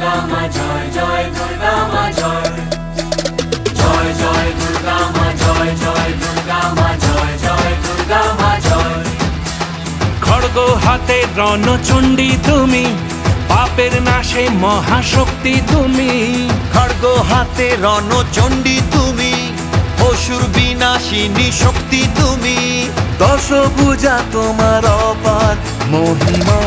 দুর্গা মা জয় জয় দুর্গা মা জয় জয় জয় দুর্গা মা জয় জয় দুর্গা মা জয় জয় দুর্গা মা জয়। খড়গ হাতে রণচণ্ডী তুমি, পাপের নাশে মহাশক্তি তুমি। খড়গ হাতে রণচণ্ডী তুমি, অসুর বিনাশিনী শক্তি তুমি। দশভুজা তোমার অপার মহিমা।